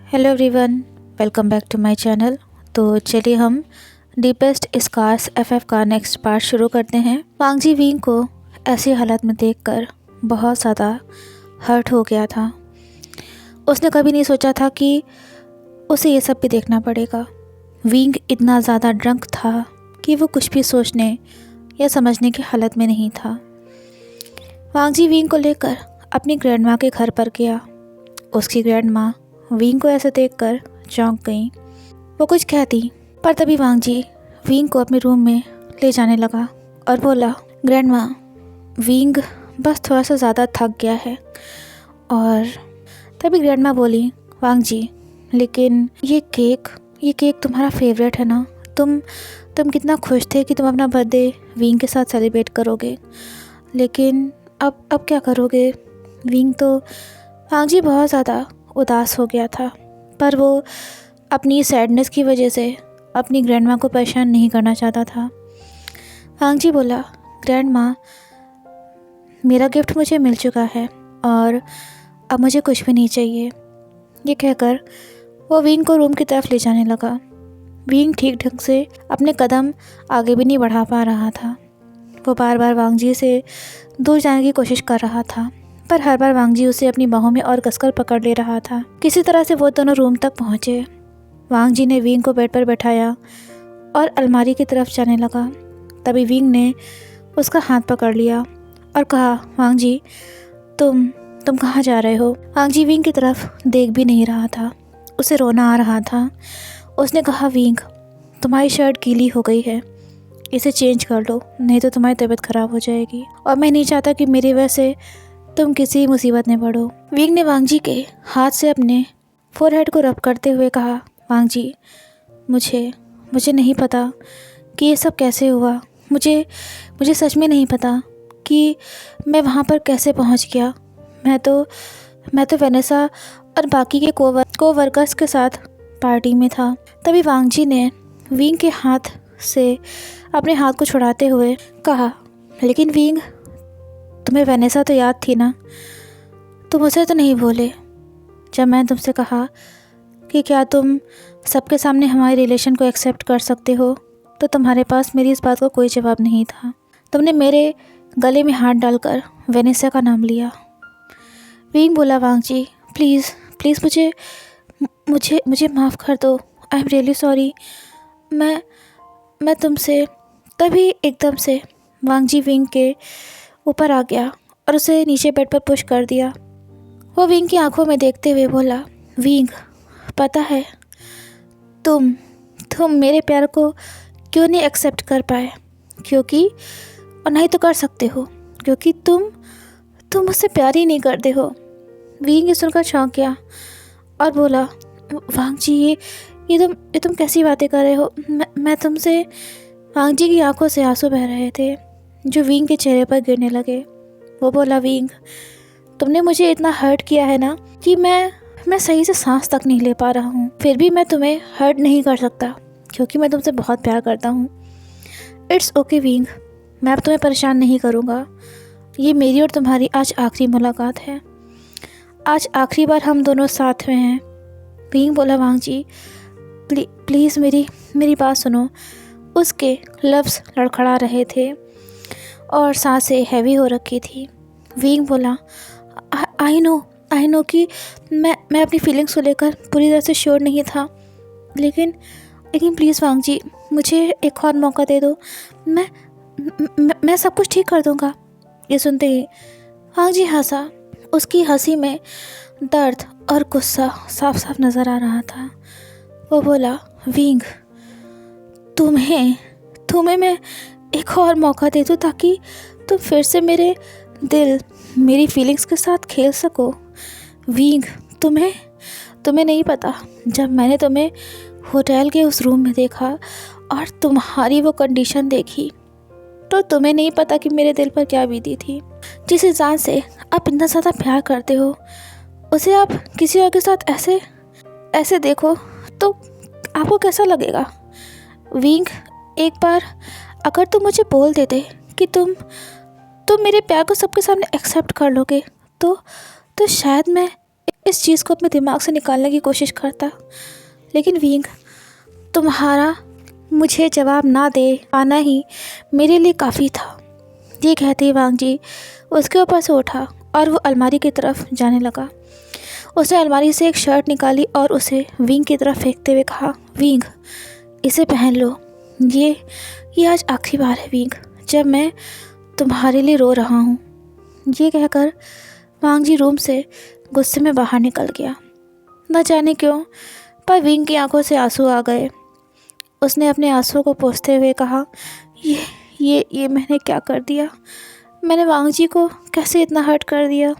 Hello everyone, welcome back to my channel. तो चलिए हम डीपेस्ट स्कार्स एफएफ का नेक्स्ट पार्ट शुरू करते हैं। वांग जी विंग को ऐसी हालत में देखकर बहुत ज़्यादा हर्ट हो गया था। उसने कभी नहीं सोचा था कि उसे ये सब भी देखना पड़ेगा। विंग इतना ज़्यादा ड्रंक था कि वो कुछ भी सोचने या समझने की हालत में नहीं था। वांग जी विंग को लेकर अपनी ग्रैंडमा के घर पर गया। उसकी ग्रैंडमा विंग को ऐसे देखकर चौंक गई। वो कुछ कहती, पर तभी वांग जी विंग को अपने रूम में ले जाने लगा और बोला, ग्रैंडमा, विंग बस थोड़ा सा ज़्यादा थक गया है। और तभी ग्रैंडमा बोली, वांग जी, लेकिन ये केक तुम्हारा फेवरेट है ना। तुम कितना खुश थे कि तुम अपना बर्थडे विंग के साथ सेलिब्रेट करोगे, लेकिन अब क्या करोगे। विंग तो वांग जी बहुत ज़्यादा उदास हो गया था, पर वो अपनी सैडनेस की वजह से अपनी ग्रैंडमा को परेशान नहीं करना चाहता था। वांग जी बोला, ग्रैंडमा, मेरा गिफ्ट मुझे मिल चुका है और अब मुझे कुछ भी नहीं चाहिए। ये कहकर वो विंग को रूम की तरफ ले जाने लगा। विंग ठीक ढंग से अपने कदम आगे भी नहीं बढ़ा पा रहा था। वो बार बार वांग जी से दूर जाने की कोशिश कर रहा था, पर हर बार वांग जी उसे अपनी बाहों में और कसकर पकड़ ले रहा था। किसी तरह से वो दोनों रूम तक पहुँचे। वांग जी ने विंग को बेड पर बैठाया और अलमारी की तरफ जाने लगा। तभी विंग ने उसका हाथ पकड़ लिया और कहा, वांग जी, तुम कहाँ जा रहे हो। वांग जी विंग की तरफ देख भी नहीं रहा था। उसे रोना आ रहा था। उसने कहा, विंग, तुम्हारी शर्ट गीली हो गई है, इसे चेंज कर लो, नहीं तो तुम्हारी तबीयत ख़राब हो जाएगी और मैं नहीं चाहता कि मेरी वजह से तुम किसी मुसीबत में पड़ो। विंग ने वांग जी के हाथ से अपने फोरहेड को रब करते हुए कहा, वांग जी, मुझे नहीं पता कि ये सब कैसे हुआ। मुझे सच में नहीं पता कि मैं वहाँ पर कैसे पहुँच गया। मैं तो वेनेसा और बाकी के कोवर्कर्स के साथ पार्टी में था। तभी वांग जी ने विंग के हाथ से अपने हाथ को छुड़ाते हुए कहा, लेकिन विंग, तुम्हें वेनेसा तो याद थी ना। तुम उसे तो नहीं भूले जब मैंने तुमसे कहा कि क्या तुम सबके सामने हमारे रिलेशन को एक्सेप्ट कर सकते हो, तो तुम्हारे पास मेरी इस बात का कोई जवाब नहीं था। तुमने मेरे गले में हाथ डालकर वेनेसा का नाम लिया। विंग बोला, वांग जी, प्लीज़ मुझे माफ़ कर दो। I am really sorry. मैं तुमसे। तभी एकदम से वांग जी विंग के ऊपर आ गया और उसे नीचे बेड पर पुश कर दिया। वो विंग की आंखों में देखते हुए बोला, विंग, पता है तुम मेरे प्यार को क्यों नहीं एक्सेप्ट कर पाए, क्योंकि, और नहीं तो कर सकते हो, क्योंकि तुम मुझसे प्यार ही नहीं करते हो। विंग ये सुनकर चौंक गया और बोला, वांग जी, ये तुम कैसी बातें कर रहे हो। मैं तुमसे। वांग जी की आंखों से आंसू बह रहे थे जो विंग के चेहरे पर गिरने लगे। वो बोला, विंग, तुमने मुझे इतना हर्ट किया है ना कि मैं सही से सांस तक नहीं ले पा रहा हूँ। फिर भी मैं तुम्हें हर्ट नहीं कर सकता क्योंकि मैं तुमसे बहुत प्यार करता हूँ। इट्स ओके विंग, मैं अब तुम्हें परेशान नहीं करूँगा। ये मेरी और तुम्हारी आज आखिरी मुलाकात है। आज आखिरी बार हम दोनों साथ में हैं। विंग बोला, वांग जी, प्लीज़ मेरी बात सुनो। उसके लफ्ज़ लड़खड़ा रहे थे और सांसें हैवी हो रखी थी। विंग बोला, आई नो कि मैं अपनी फीलिंग्स को लेकर पूरी तरह से श्योर नहीं था, लेकिन प्लीज़ वांग जी, मुझे एक और मौका दे दो। मैं सब कुछ ठीक कर दूँगा। ये सुनते ही वांग जी हंसा। उसकी हंसी में दर्द और गुस्सा साफ साफ नज़र आ रहा था। वो बोला, विंग, तुम्हें मैं एक और मौका दे दूँ ताकि तुम फिर से मेरे दिल, मेरी फीलिंग्स के साथ खेल सको। विंग, तुम्हें नहीं पता, जब मैंने तुम्हें होटल के उस रूम में देखा और तुम्हारी वो कंडीशन देखी, तो तुम्हें नहीं पता कि मेरे दिल पर क्या बीती थी। जिस इंसान से आप इतना ज़्यादा प्यार करते हो, उसे आप किसी और के साथ ऐसे देखो तो आपको कैसा लगेगा। विंग, एक बार अगर तुम मुझे बोल देते कि तुम मेरे प्यार को सबके सामने एक्सेप्ट कर लोगे, तो शायद मैं इस चीज़ को अपने दिमाग से निकालने की कोशिश करता, लेकिन विंग, तुम्हारा मुझे जवाब ना दे पाना ही मेरे लिए काफ़ी था। ये कहते ही वांग जी उसके ऊपर से उठा और वो अलमारी की तरफ जाने लगा। उसने अलमारी से एक शर्ट निकाली और उसे विंग की तरफ फेंकते हुए कहा, विंग, इसे पहन लो। ये आज आखिरी बार है विंग, जब मैं तुम्हारे लिए रो रहा हूँ। ये कहकर वांग जी रूम से गुस्से में बाहर निकल गया। न जाने क्यों, पर विंग की आंखों से आंसू आ गए। उसने अपने आंसुओं को पोंछते हुए कहा, ये मैंने क्या कर दिया? मैंने वांग जी को कैसे इतना हर्ट कर दिया?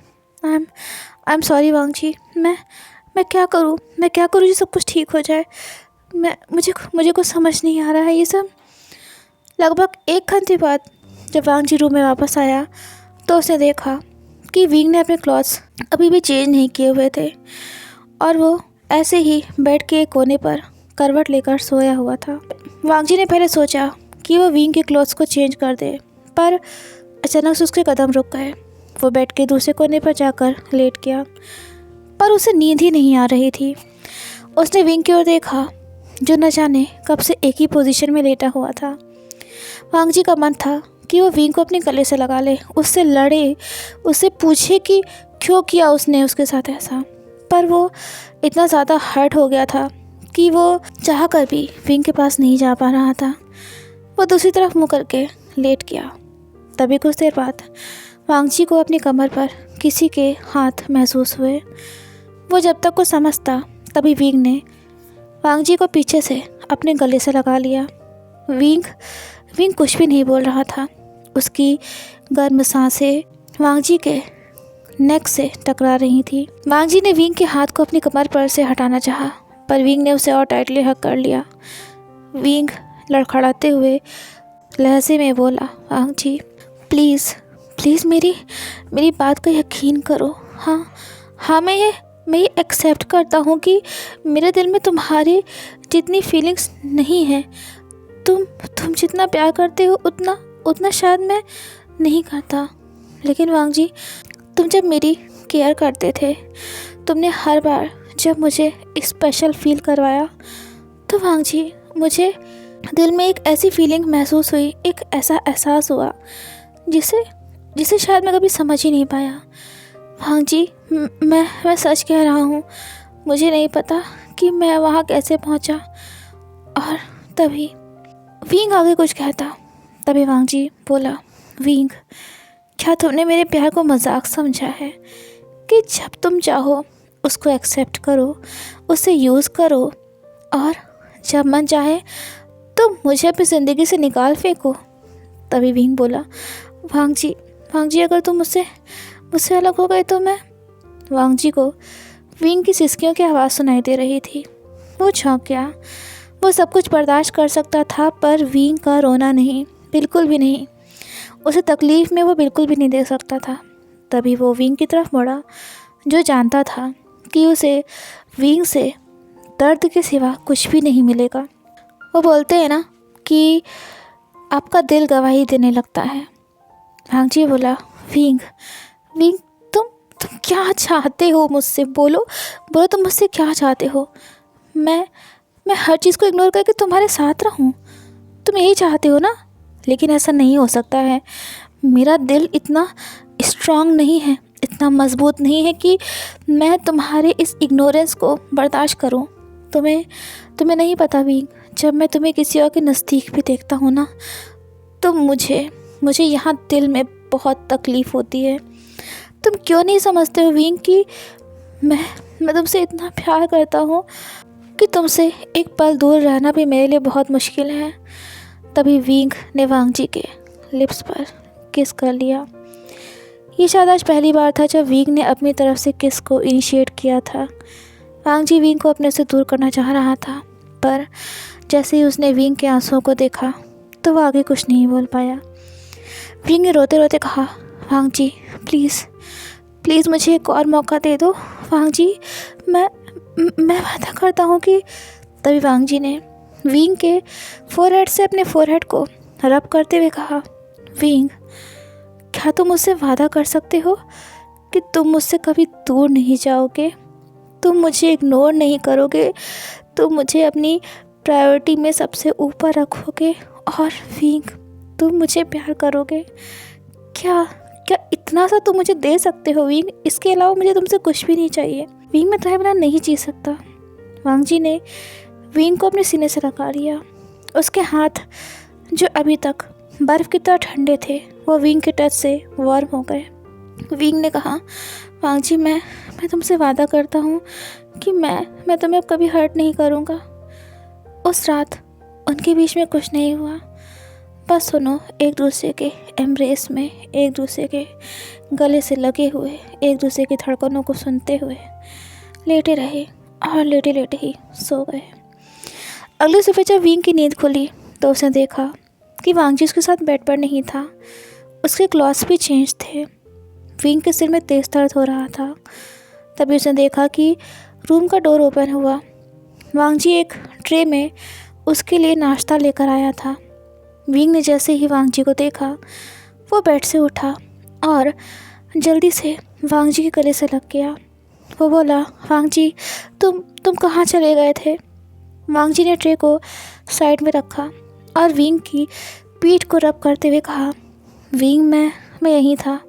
आई एम सॉरी वांग जी। मैं क्या करूँ जो सब कुछ ठीक हो जाए? मुझे कुछ समझ नहीं आ रहा है ये सब। लगभग 1 घंटे बाद जब वांग जी रूम में वापस आया तो उसने देखा कि विंग ने अपने क्लॉथ्स अभी भी चेंज नहीं किए हुए थे और वो ऐसे ही बेड के एक कोने पर करवट लेकर सोया हुआ था। वांग जी ने पहले सोचा कि वो विंग के क्लॉथ्स को चेंज कर दे, पर अचानक से उसके कदम रुक गए। वो बेड के दूसरे कोने पर जाकर लेट गया, पर उसे नींद ही नहीं आ रही थी। उसने विंग की ओर देखा, जो न जाने कब से एक ही पोजीशन में लेटा हुआ था। वांग जी का मन था कि वो विंग को अपने गले से लगा ले, उससे लड़े, उससे पूछे कि क्यों किया उसने उसके साथ ऐसा, पर वो इतना ज़्यादा हर्ट हो गया था कि वो चाह कर भी विंग के पास नहीं जा पा रहा था। वो दूसरी तरफ मुँह करके लेट गया। तभी कुछ देर बाद वांग जी को अपनी कमर पर किसी के हाथ महसूस हुए। वो जब तक कुछ समझता तभी विंग ने वांग जी को पीछे से अपने गले से लगा लिया। विंग कुछ भी नहीं बोल रहा था। उसकी गर्म सांसें वांग जी के नेक से टकरा रही थी। वांग जी ने विंग के हाथ को अपनी कमर पर से हटाना चाहा, पर विंग ने उसे और टाइटली हक कर लिया। विंग लड़खड़ाते हुए लहजे में बोला, वांग जी, प्लीज़ मेरी बात का यकीन करो। हाँ, मैं ये एक्सेप्ट करता हूँ कि मेरे दिल में तुम्हारे जितनी फीलिंग्स नहीं हैं। तुम जितना प्यार करते हो उतना शायद मैं नहीं करता। लेकिन वांग जी, तुम जब मेरी केयर करते थे, तुमने हर बार जब मुझे स्पेशल फील करवाया, तो वांग जी, मुझे दिल में एक ऐसी फीलिंग महसूस हुई, एक ऐसा एहसास हुआ जिसे शायद मैं कभी समझ ही नहीं पाया। वांग जी, मैं सच कह रहा हूँ, मुझे नहीं पता कि मैं वहाँ कैसे पहुँचा। और तभी विंग आगे कुछ कहता, तभी वांग जी बोला, विंग, क्या तुमने मेरे प्यार को मजाक समझा है कि जब तुम चाहो उसको एक्सेप्ट करो, उसे यूज़ करो, और जब मन चाहे तो मुझे अपनी ज़िंदगी से निकाल फेंको? तभी विंग बोला, वांग जी, अगर तुम मुझसे अलग हो गए तो मैं। वांग जी को विंग की सिसकियों की आवाज़ सुनाई दे रही थी। वो झौंक गया। वो सब कुछ बर्दाश्त कर सकता था, पर विंग का रोना नहीं, बिल्कुल भी नहीं। उसे तकलीफ़ में वो बिल्कुल भी नहीं देख सकता था। तभी वो विंग की तरफ मुड़ा, जो जानता था कि उसे विंग से दर्द के सिवा कुछ भी नहीं मिलेगा। वो बोलते हैं ना कि आपका दिल गवाही देने लगता है। वांग जी बोला, विंग, तुम क्या चाहते हो मुझसे? बोलो तुम मुझसे क्या चाहते हो? मैं हर चीज़ को इग्नोर करके तुम्हारे साथ रहूं? तुम यही चाहते हो ना? लेकिन ऐसा नहीं हो सकता है। मेरा दिल इतना स्ट्रांग नहीं है, इतना मजबूत नहीं है कि मैं तुम्हारे इस इग्नोरेंस को बर्दाश्त करूं। तुम्हें नहीं पता विंग, जब मैं तुम्हें किसी और के नज़दीक भी देखता हूँ ना, तो मुझे यहाँ दिल में बहुत तकलीफ़ होती है। तुम क्यों नहीं समझते हो विंग कि मैं तुमसे इतना प्यार करता हूँ कि तुमसे एक पल दूर रहना भी मेरे लिए बहुत मुश्किल है। तभी विंग ने वांग जी के लिप्स पर किस कर लिया। ये शायद आज पहली बार था जब विंग ने अपनी तरफ से किस को इनिशिएट किया था। वांग जी विंग को अपने से दूर करना चाह रहा था, पर जैसे ही उसने विंग के आंसुओं को देखा तो वो आगे कुछ नहीं बोल पाया। विंग ने रोते रोते कहा, वांग जी, प्लीज़ मुझे एक और मौका दे दो। वांग जी, मैं वादा करता हूँ कि। तभी वांग जी ने विंग के फोरहेड से अपने फोरहेड को रब करते हुए कहा, विंग, क्या तुम मुझसे वादा कर सकते हो कि तुम मुझसे कभी दूर नहीं जाओगे, तुम मुझे इग्नोर नहीं करोगे, तुम मुझे अपनी प्रायोरिटी में सबसे ऊपर रखोगे और विंग तुम मुझे प्यार करोगे। क्या क्या इतना सा तुम मुझे दे सकते हो विंग? इसके अलावा मुझे तुमसे कुछ भी नहीं चाहिए। विंग मैं तुम्हारे बिना नहीं जी सकता। वांग जी ने विंग को अपने सीने से लगा लिया। उसके हाथ जो अभी तक बर्फ़ की तरह ठंडे थे वो विंग के टच से वार्म हो गए। विंग ने कहा, वांग जी मैं तुमसे वादा करता हूँ कि मैं तुम्हें अब कभी हर्ट नहीं करूँगा। उस रात उनके बीच में कुछ नहीं हुआ, बस सुनो एक दूसरे के एम्ब्रेस में, एक दूसरे के गले से लगे हुए, एक दूसरे की धड़कनों को सुनते हुए लेटे रहे और लेटे लेटे ही सो गए। अगली सुबह जब विंग की नींद खुली तो उसने देखा कि वांग जी उसके साथ बेड पर नहीं था। उसके क्लॉथ्स भी चेंज थे। विंग के सिर में तेज दर्द हो रहा था। तभी उसने देखा कि रूम का डोर ओपन हुआ। वांग जी एक ट्रे में उसके लिए नाश्ता लेकर आया था। विंग ने जैसे ही वांग जी को देखा वो बेड से उठा और जल्दी से वांग जी के गले से लग गया। वो बोला, वांग जी तुम कहाँ चले गए थे? वांग जी ने ट्रे को साइड में रखा और विंग की पीठ को रब करते हुए कहा, विंग मैं यहीं था,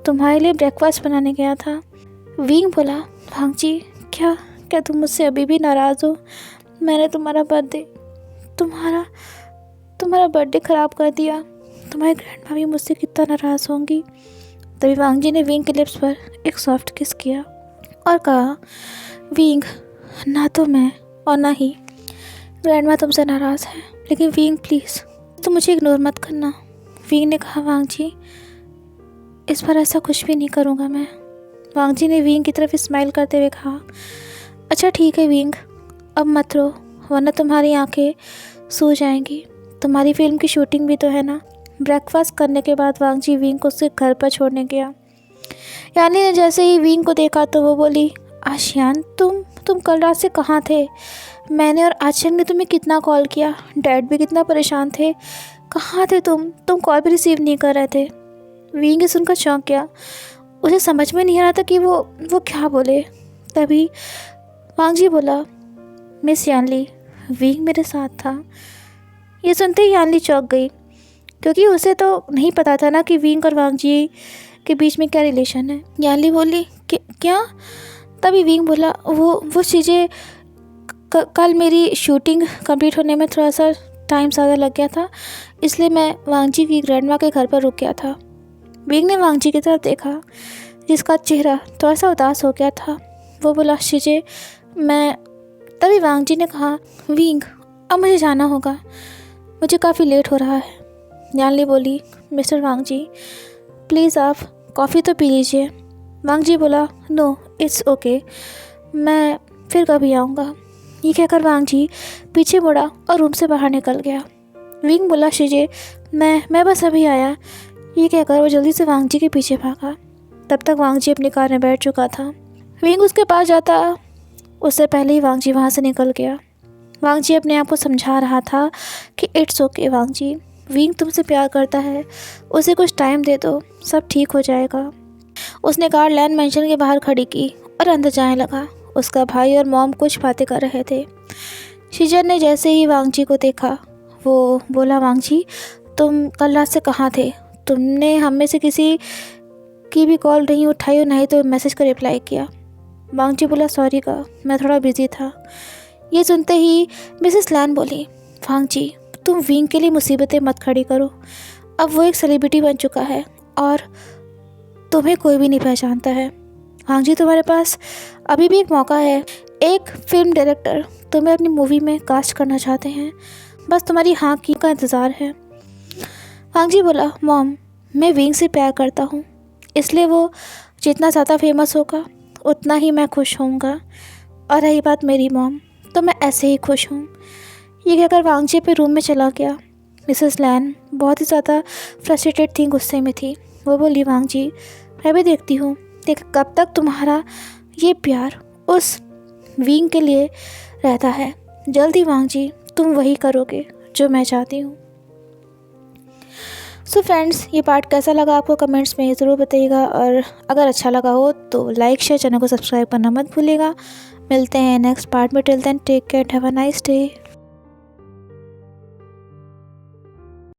तुम्हारे लिए ब्रेकफास्ट बनाने गया था। विंग बोला, वांग जी क्या तुम मुझसे अभी भी नाराज़ हो? मैंने तुम्हारा बर्थडे ख़राब कर दिया। तुम्हारी ग्रैंडमा भी मुझसे कितना नाराज़ होंगी। तभी वांग जी ने विंग के लिप्स पर एक सॉफ्ट किस किया और कहा, विंग ना तो मैं और ना ही ग्रैंडमा तुमसे नाराज़ है, लेकिन विंग प्लीज़ तुम मुझे इग्नोर मत करना। विंग ने कहा, वांग जी इस बार ऐसा कुछ भी नहीं करूँगा मैं। वांग जी ने विंग की तरफ स्माइल करते हुए कहा, अच्छा ठीक है विंग, अब मत रो वरना तुम्हारी आंखें सो जाएंगी। तुम्हारी फिल्म की शूटिंग भी तो है ना। ब्रेकफास्ट करने के बाद वांग जी विंग को उसके घर पर छोड़ने गया। यानी ने जैसे ही विंग को देखा तो वो बोली, आशियान तुम कल रात से कहाँ थे? मैंने और आशियान ने तुम्हें कितना कॉल किया, डैड भी कितना परेशान थे, कहाँ थे तुम कॉल भी रिसीव नहीं कर रहे थे। विंग सुनकर चौंक गया। उसे समझ में नहीं आ रहा था कि वो क्या बोले। तभी वांग जी बोला, मिस यानली विंग मेरे साथ था। ये सुनते ही यानली चौंक गई, क्योंकि उसे तो नहीं पता था ना कि विंग और वांग जी के बीच में क्या रिलेशन है। यानली बोली, क्या? तभी विंग बोला, वो चीज़ें कल मेरी शूटिंग कंप्लीट होने में थोड़ा सा टाइम ज़्यादा लग गया था, इसलिए मैं वांग जी की ग्रैंडमा के घर पर रुक गया था। विंग ने वांग जी की तरफ देखा, जिसका चेहरा थोड़ा सा उदास हो गया था। वो बोला, शीजे मैं। तभी वांग जी ने कहा, विंग अब मुझे जाना होगा, मुझे काफ़ी लेट हो रहा है। यानली बोली, मिस्टर वांग जी प्लीज़ आप कॉफ़ी तो पी लीजिए। वांग जी बोला, नो इट्स ओके, मैं फिर कभी आऊँगा। ये कहकर वांग जी पीछे मुड़ा और रूम से बाहर निकल गया। विंग बोला, शीजे मैं बस अभी आया। ये कहकर वो जल्दी से वांग जी के पीछे भागा। तब तक वांग जी अपनी कार में बैठ चुका था। विंग उसके पास जाता उससे पहले ही वांग जी वहाँ से निकल गया। वांग जी अपने आप को समझा रहा था कि it's okay Wang ji, Wing तुमसे प्यार करता है, उसे कुछ टाइम दे दो, सब ठीक हो जाएगा। उसने कार लैंड मैंशन के बाहर खड़ी की और अंदर जाने लगा। उसका भाई और मॉम कुछ बातें कर रहे थे। शीजन ने जैसे ही वांग जी को देखा वो बोला, वांग जी तुम कल रात से कहाँ थे? तुमने हम में से किसी की भी कॉल नहीं उठाई और नहीं तो मैसेज का रिप्लाई किया। वांग जी बोला, सॉरी का मैं थोड़ा बिजी था। ये सुनते ही मिसेस लैन बोली, वांग जी तुम विंग के लिए मुसीबतें मत खड़ी करो, अब वो एक सेलिब्रिटी बन चुका है और तुम्हें कोई भी नहीं पहचानता है। वांग जी तुम्हारे पास अभी भी एक मौका है। एक फिल्म डायरेक्टर तुम्हें अपनी मूवी में कास्ट करना चाहते हैं, बस तुम्हारी हाँ की का इंतज़ार है। वांग जी बोला, मॉम मैं विंग से प्यार करता हूँ, इसलिए वो जितना ज़्यादा फेमस होगा उतना ही मैं खुश होऊंगा, और रही बात मेरी मॉम तो मैं ऐसे ही खुश हूँ। ये कहकर वांग जी अपने रूम में चला गया। मिसेस लैन बहुत ही ज़्यादा फ्रस्ट्रेटेड थी, गुस्से में थी। वो बोली, वांग जी मैं भी देखती हूँ देख कब तक तुम्हारा ये प्यार उस विंग के लिए रहता है। जल्दी वांग जी तुम वही करोगे जो मैं चाहती हूँ। सो फ्रेंड्स, ये पार्ट कैसा लगा आपको कमेंट्स में ज़रूर बताइएगा, और अगर अच्छा लगा हो तो लाइक शेयर, चैनल को सब्सक्राइब करना मत भूलिएगा। मिलते हैं नेक्स्ट पार्ट में। Till then take care, have a nice day.